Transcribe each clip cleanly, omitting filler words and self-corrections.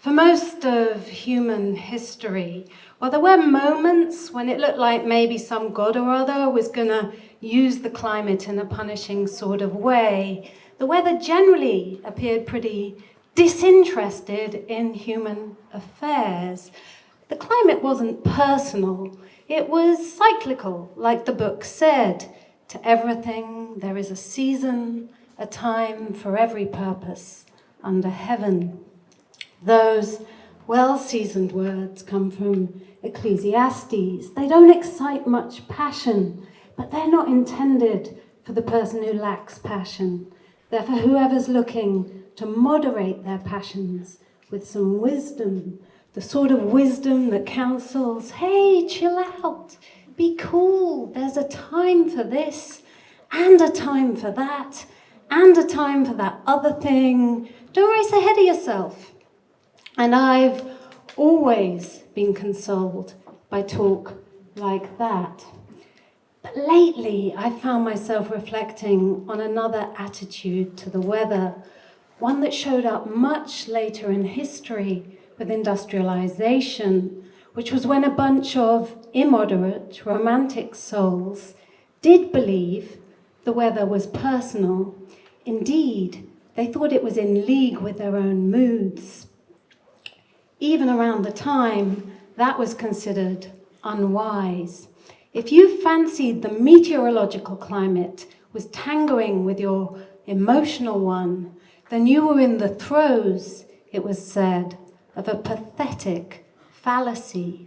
For most of human history, well, there were moments when it looked like maybe some god or other was going to use the climate in a punishing sort of way. The weather generally appeared pretty disinterested in human affairs. The climate wasn't personal. It was cyclical, like the book said. To everything there is a season, a time for every purpose under heaven. Those well-seasoned words come from Ecclesiastes. They don't excite much passion, but they're not intended for the person who lacks passion. They're for whoever's looking to moderate their passions with some wisdom, the sort of wisdom that counsels, hey, chill out, be cool, there's a time for this, and a time for that, and a time for that other thing. Don't race ahead of yourself. And I've always been consoled by talk like that. But lately, I found myself reflecting on another attitude to the weather, one that showed up much later in history with industrialization, which was when a bunch of immoderate, romantic souls did believe the weather was personal. Indeed, they thought it was in league with their own moods. Even around the time, that was considered unwise. If you fancied the meteorological climate was tangoing with your emotional one, then you were in the throes, it was said, of a pathetic fallacy.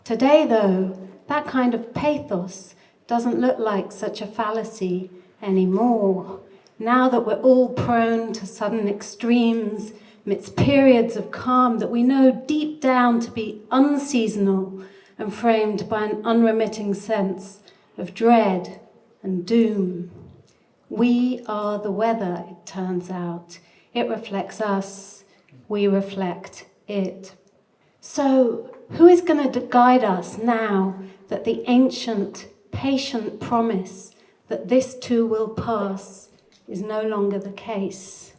Today, though, that kind of pathos doesn't look like such a fallacy anymore. Now that we're all prone to sudden extremes, amidst periods of calm that we know deep down to be unseasonal and framed by an unremitting sense of dread and doom. We are the weather, it turns out. It reflects us, we reflect it. So, who is going to guide us now that the ancient, patient promise that this too will pass is no longer the case?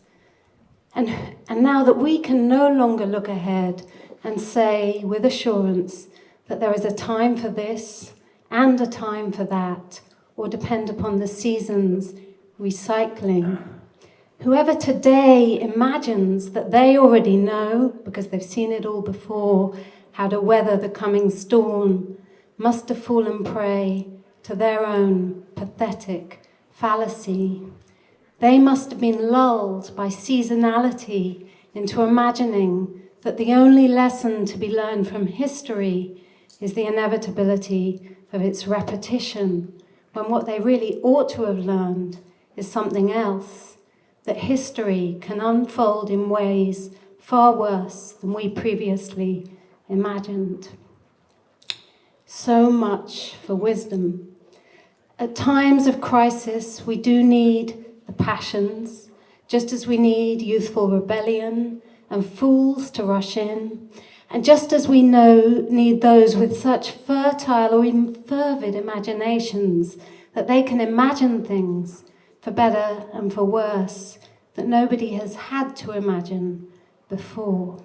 And now that we can no longer look ahead and say with assurance that there is a time for this and a time for that, or depend upon the seasons recycling. Whoever today imagines that they already know, because they've seen it all before, how to weather the coming storm, must have fallen prey to their own pathetic fallacy. They must have been lulled by seasonality into imagining that the only lesson to be learned from history is the inevitability of its repetition, when what they really ought to have learned is something else, that history can unfold in ways far worse than we previously imagined. So much for wisdom. At times of crisis, we do need the passions, just as we need youthful rebellion and fools to rush in, and just as we need those with such fertile or even fervid imaginations that they can imagine things for better and for worse that nobody has had to imagine before.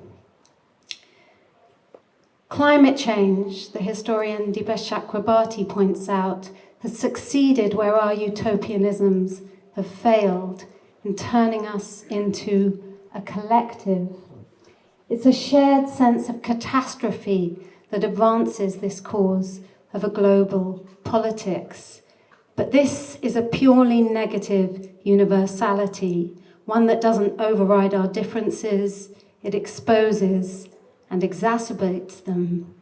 Climate change, the historian Dipesh Chakrabarty points out, has succeeded where our utopianisms have failed in turning us into a collective. It's a shared sense of catastrophe that advances this cause of a global politics. But this is a purely negative universality, one that doesn't override our differences, it exposes and exacerbates them,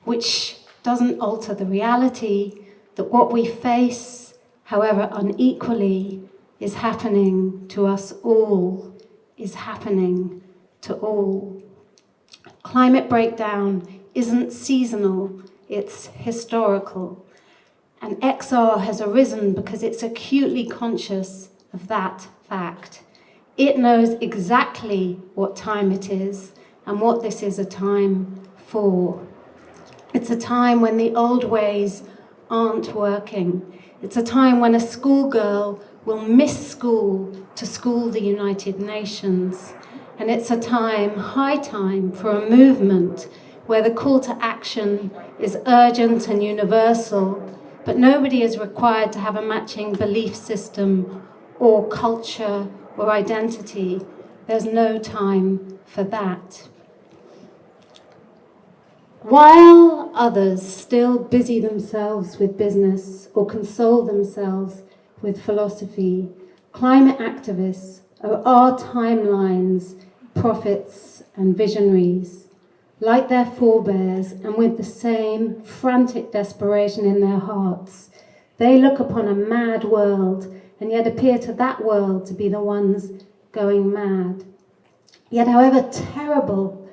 which doesn't alter the reality that what we face, however unequally, is happening to us all, is happening to all. Climate breakdown isn't seasonal, it's historical. And XR has arisen because it's acutely conscious of that fact. It knows exactly what time it is and what this is a time for. It's a time when the old ways aren't working. It's a time when a schoolgirl will miss school to school the United Nations. And it's a time, high time, for a movement where the call to action is urgent and universal, but nobody is required to have a matching belief system or culture or identity. There's no time for that. While others still busy themselves with business or console themselves with philosophy, climate activists are our timeline's prophets and visionaries. Like their forebears, and with the same frantic desperation in their hearts, they look upon a mad world and yet appear to that world to be the ones going mad. Yet however terrible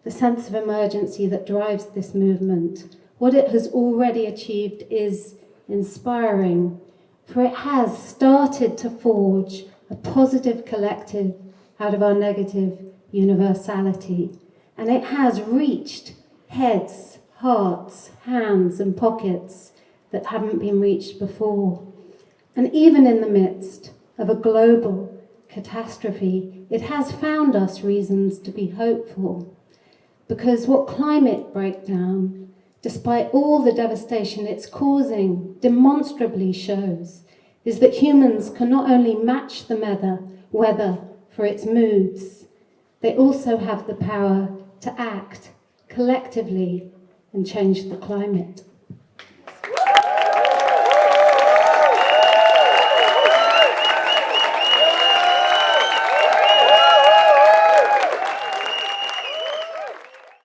the sense of emergency that drives this movement, what it has already achieved is inspiring, for it has started to forge a positive collective out of our negative universality. And it has reached heads, hearts, hands, and pockets that haven't been reached before. And even in the midst of a global catastrophe, it has found us reasons to be hopeful. Because what climate breakdown, despite all the devastation it's causing, demonstrably shows is that humans can not only match the weather for its moods, they also have the power to act collectively and change the climate.